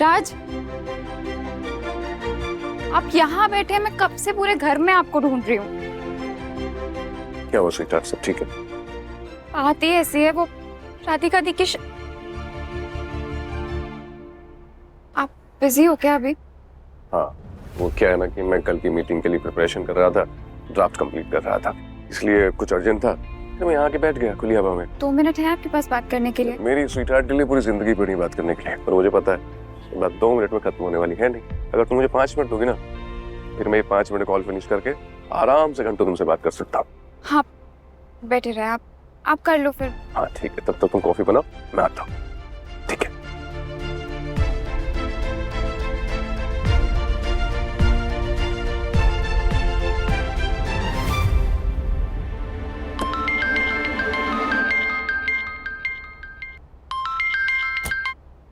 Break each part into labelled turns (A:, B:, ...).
A: राज, आप यहाँ बैठे, मैं कब से पूरे घर में आपको ढूंढ रही हूँ।
B: क्या हो स्वीटहार्ट, सब ठीक है?
A: बात ही ऐसी है, वो राधिका दी की आप बिजी हो क्या अभी?
B: हाँ, वो क्या है ना कि मैं कल की मीटिंग के लिए प्रिपरेशन कर रहा था, ड्राफ्ट कंप्लीट कर रहा था, इसलिए कुछ अर्जेंट था तो मैं यहाँ के बैठ गया खुली हवा में।
A: 2 मिनट है आपके पास बात करने के लिए?
B: मेरी स्वीटहार्ट के लिए पूरी जिंदगी पड़ी बात करने के लिए, पर मुझे पता है ये बात 2 मिनट में खत्म होने वाली है नहीं। अगर तुम मुझे 5 मिनट दोगी ना, फिर मैं ये 5 मिनट कॉल फिनिश करके आराम से घंटों तुमसे बात कर सकता हूँ।
A: हाँ, बैठे रहे आप कर लो फिर।
B: हाँ ठीक है, तब तक तुम कॉफी बनाओ, मैं आता हूँ। ठीक है।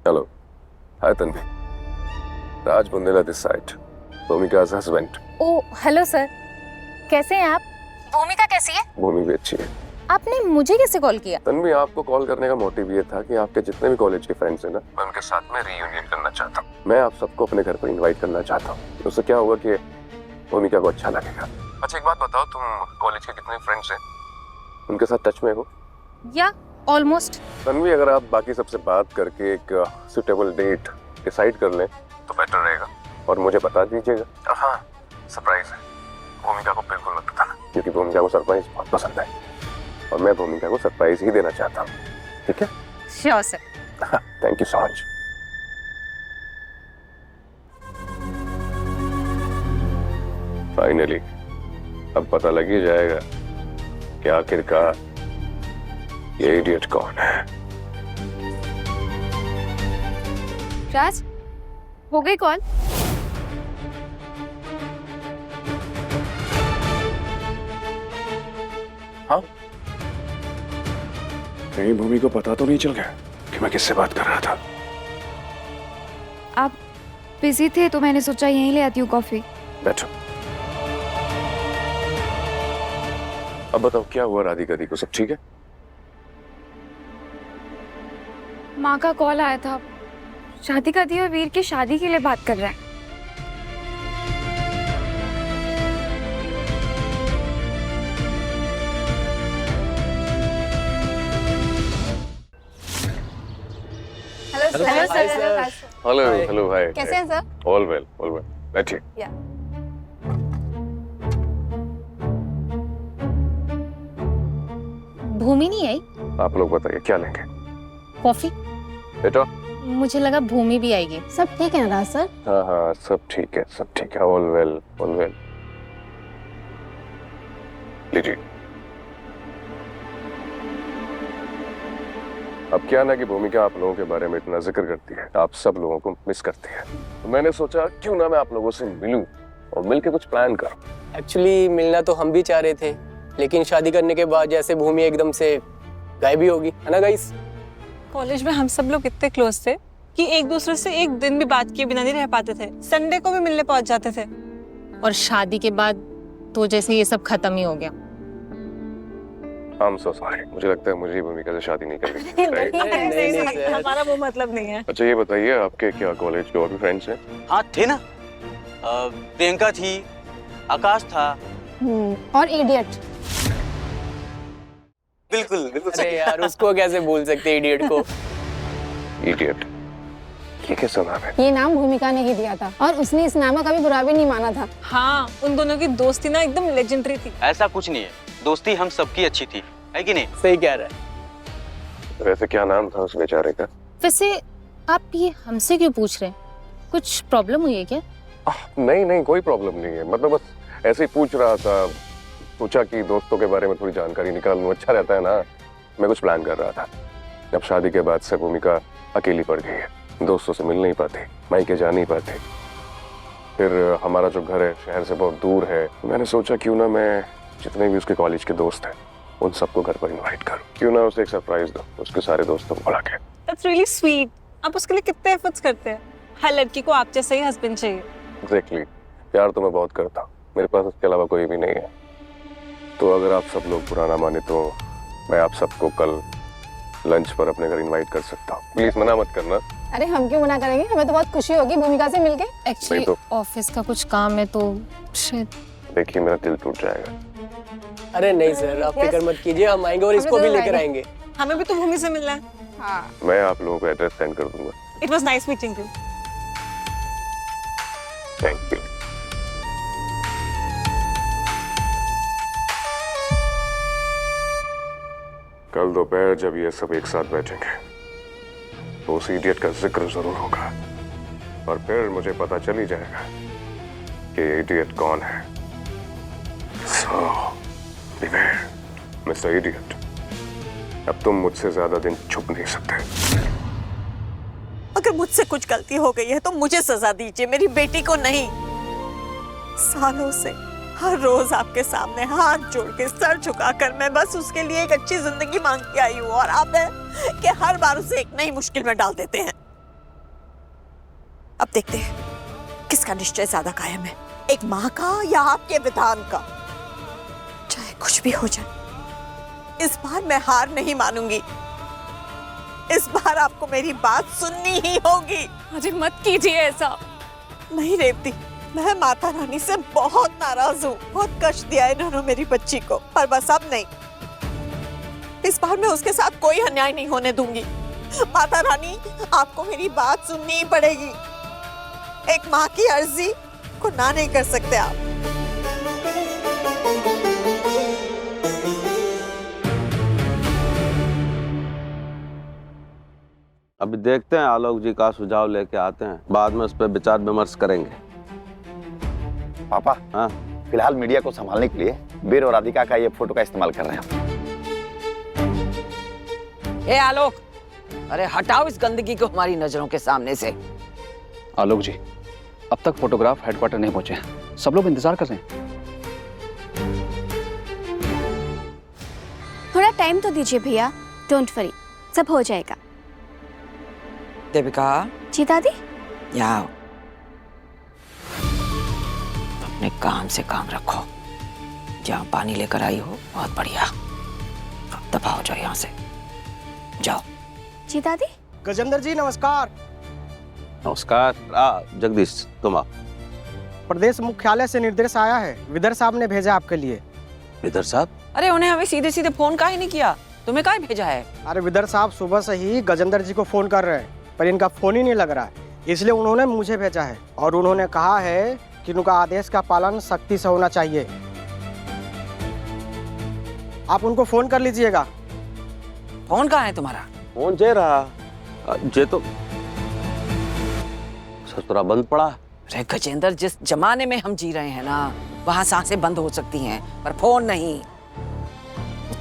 B: Hello, hi Tanvi, Raj Bundela this side, Bhumika's husband.
C: Oh hello sir, कैसे हैं आप? भूमिका कैसी है?
B: भूमि भी अच्छी है।
C: आपने मुझे कैसे कॉल किया?
B: तन्वी, आपको कॉल करने का मोटिव ये था कि आपके जितने भी कॉलेज के फ्रेंड्स हैं ना, मैं उनके साथ में रीयूनियन करना चाहता हूँ। मैं आप सबको अपने घर पर इनवाइट करना चाहता हूँ। उससे क्या होगा कि भूमिका को अच्छा लगेगा। अच्छा एक बात बताओ, तुम कॉलेज के कितने फ्रेंड्स हैं, उनके साथ टच में हो?
C: या ऑलमोस्ट।
B: तन्वी, अगर आप बाकी सबसे बात करके एक सुटेबल डेट डिसाइड कर लें तो बेटर रहेगा, और मुझे बता दीजिएगा। हाँ, सरप्राइज है, भूमिका को बिल्कुल मत बताना, क्योंकि भूमिका को सरप्राइज बहुत पसंद है और मैं भूमिका को सरप्राइज ही देना चाहता हूँ। ठीक है?
C: Sure sir.
B: Thank you so much. Finally अब पता लग ही जाएगा कि आखिरकार ये इडियट कौन है।
A: राज, हो गई कॉल?
B: हाँ, कहीं भूमि को पता तो नहीं चल गया कि मैं किससे बात कर रहा था?
A: आप बिजी थे तो मैंने सोचा यहीं ले आती हूँ कॉफी।
B: बैठो। अब बताओ क्या हुआ राधिका दी को, सब ठीक है?
A: माँ का कॉल आया था, राधिका दी और वीर की शादी के लिए बात कर रहे हैं।
C: Hello sir.
B: हेलो हेलो भाई,
C: कैसे हैं सर?
B: ऑल वेल बैठिए।
C: भूमि नहीं आई?
B: आप लोग बताइए क्या लेंगे?
C: कॉफी?
B: बेटा,
C: मुझे लगा भूमि भी आएगी। सब ठीक है ना राज सर?
B: हाँ हाँ सब ठीक है, सब ठीक है, ऑल वेल। लीजिए। अब क्या ना कि भूमिका आप लोगों के बारे में इतना जिक्र करती है, आप सब लोगों को मिस करती है, तो मैंने सोचा क्यों ना मैं आप लोगों से मिलूं और मिलके कुछ प्लान करूं।
D: एक्चुअली मिलना तो हम भी चाह रहे थे, लेकिन शादी करने के बाद जैसे भूमि एकदम से गायब ही होगी, है ना गाइस?
E: कॉलेज में हम सब लोग इतने क्लोज थे कि एक दूसरे से एक दिन भी बात किए बिना नहीं रह पाते थे। संडे को भी मिलने पहुंच जाते थे।
C: और शादी के बाद तो जैसे ये सब खत्म ही हो गया।
B: I'm so sorry, मुझे लगता है मुझे भूमिका से शादी नहीं करनी चाहिए।
D: नहीं सर।
E: हमारा वो मतलब नहीं है।
B: अच्छा ये बताइए, आपके क्या कॉलेज के और भी फ्रेंड्स हैं?
F: हाँ थे ना, प्रियंका थी, आकाश था।
C: और इडियट।
F: बिल्कुल
D: अरे यार, उसको कैसे भूल सकते इडियट को?
B: इडियट, ये कैसा नाम है?
G: ये नाम भूमिका ने ही दिया था और उसने इस नाम का कभी बुरा भी नहीं माना था।
E: हाँ, उन दोनों की दोस्ती ना एकदम लेजेंडरी थी।
F: ऐसा कुछ नहीं है, दोस्ती हम सबकी अच्छी थी, है कि नहीं?
D: सही कह रहा है।
B: वैसे क्या नाम था उस बेचारे का?
C: वैसे आप ये हमसे क्यों पूछ रहे हैं? कुछ प्रॉब्लम हुई है क्या?
B: नहीं कोई प्रॉब्लम नहीं है, मतलब बस ऐसे ही पूछ रहा था, सोचा कि दोस्तों के बारे में थोड़ी जानकारी निकाल लूं, अच्छा रहता है ना। मैं कुछ प्लान कर रहा था, जब शादी के बाद से भूमिका अकेली पड़ गई है, दोस्तों से मिल नहीं पाती, मायके जा नहीं पाती, फिर हमारा जो घर है शहर से बहुत दूर है। मैंने सोचा क्यों ना मैं जितने भी उसके कॉलेज के दोस्त हैं उन सबको घर पर इनवाइट करूं, क्यों ना उसे एक सरप्राइज दो, उसके सारे दोस्तों को बुला के।
E: That's really sweet. आप उसके लिए कितने एफर्ट्स करते हैं। हर लड़की को आप जैसा ही हस्बैंड चाहिए।
B: एग्जैक्टली, प्यार तो मैं बहुत करता हूँ, मेरे पास इसके अलावा कोई भी नहीं है। तो अगर आप सब लोग बुरा ना माने तो मैं आप सबको कल लंच पर अपने घर इनवाइट कर सकता हूँ, प्लीज मना मत करना।
G: अरे हम क्यों मना करेंगे, हमें तो बहुत खुशी होगी भूमिका से मिलके।
C: एक्चुअली
B: तो-
C: ऑफिस का कुछ काम है तो शायद।
B: देखिए मेरा दिल टूट जाएगा।
D: अरे नहीं सर, आप फिक्र मत कीजिए, हम आएंगे और इसको भी लेकर आएंगे।
E: हमें भी तो भूमि से मिलना है।
G: हाँ।
B: मैं आप लोगों को एड्रेस सेंड कर दूंगा।
E: It was nice meeting you.
B: Thank you. कल दोपहर जब ये सब एक साथ बैठेंगे तो उस इडियट का जिक्र जरूर होगा और फिर मुझे पता चल ही जाएगा कि ये इडियट कौन है। So, beware, Mr. Idiot. अब तुम मुझसे ज्यादा दिन छुप नहीं सकते।
H: अगर मुझसे कुछ गलती हो गई है तो मुझे सजा दीजिए, मेरी बेटी को नहीं। सालों से हर रोज आपके सामने हाथ जोड़ के सर झुकाकर मैं बस उसके लिए एक अच्छी जिंदगी मांग के आई हूँ और आप है कि हर बार उसे एक नई मुश्किल में डाल देते हैं। अब देखते हैं किसका निश्चय ज्यादा कायम है, एक माँ का या आपके विधान का। चाहे कुछ भी हो जाए, इस बार मैं हार नहीं मानूंगी। इस बार आपको मेरी बात सुननी ही होगी।
A: अरे मत कीजिए ऐसा।
H: नहीं रेवती, मैं माता रानी से बहुत नाराज हूँ। बहुत कष्ट दिया इन्होंने मेरी बच्ची को, पर बस अब नहीं। इस बार मैं उसके साथ कोई अन्याय नहीं होने दूंगी। माता रानी, आपको मेरी बात सुननी ही पड़ेगी। एक माँ की अर्जी को ना नहीं कर सकते आप।
I: अभी देखते हैं, आलोक जी का सुझाव लेके आते हैं, बाद में उस पर विचार विमर्श करेंगे।
J: पापा,
I: हाँ,
J: फिलहाल मीडिया को संभालने के लिए वीर और राधिका का ये फोटो का इस्तेमाल कर रहे हैं।
K: ए आलोक, अरे हटाओ इस गंदगी को हमारी नजरों के सामने से।
L: आलोक जी, अब तक फोटोग्राफ हेडक्वार्टर नहीं पहुंचे, सब लोग इंतजार कर रहे हैं।
A: थोड़ा टाइम तो दीजिए भैया, डोंट वरी, सब हो जाएगा।
K: देविका।
A: जी दादी।
K: यहाँ आओ। अपने काम से काम रखो। जहाँ पानी लेकर आई हो, बहुत बढ़िया। दफा हो जाओ यहाँ से, जाओ।
A: जी दादी।
M: गजेंद्र जी नमस्कार।
I: नमस्कार। जगदीश, तुम आओ।
M: प्रदेश मुख्यालय से निर्देश आया है, विदर साहब ने भेजा आपके लिए।
I: विदर साहब?
K: अरे उन्हें हमें सीधे सीधे फोन काहे नहीं किया? तुम्हें काहे भेजा है?
M: अरे विदर साहब सुबह से ही गजेंद्र जी को फोन कर रहे हैं, पर इनका फोन ही नहीं लग रहा है, इसलिए उन्होंने मुझे भेजा है और उन्होंने कहा है कि उनका आदेश का पालन सख्ती से होना चाहिए। आप उनको फोन कर लीजिएगा।
K: फोन कहाँ है तुम्हारा?
I: फोन जे रहा, जे तो ससुरा बंद पड़ा।
K: अरे गजेंद्र, जिस जमाने में हम जी रहे हैं ना, वहाँ सांसें बंद हो सकती हैं, पर फोन नहीं।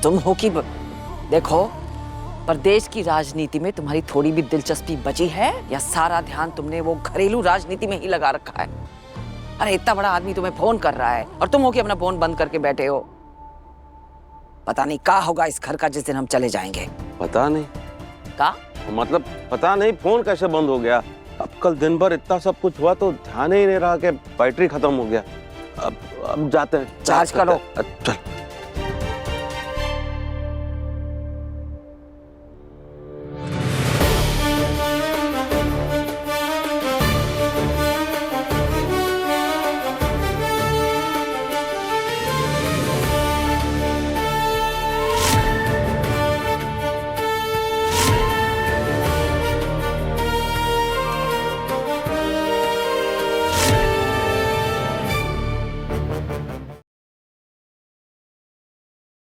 K: तुम हो कि देखो, प्रदेश की राजनीति में तुम्हारी थोड़ी भी दिलचस्पी बची है या सारा ध्यान तुमने वो घरेलू राजनीति में ही लगा रखा है? अरे इतना बड़ा आदमी तुम्हें फोन कर रहा है और तुम हो कि अपना फोन बंद करके बैठे हो। पता नहीं क्या होगा इस घर का जिस दिन हम चले जाएंगे।
I: पता नहीं
K: का
I: मतलब, पता नहीं फोन कैसे बंद हो गया। अब कल दिन भर इतना सब कुछ हुआ तो ध्यान ही नहीं रहा कि बैटरी खत्म हो गया। अब जाते हैं,
K: चार्ज करो।
I: चल।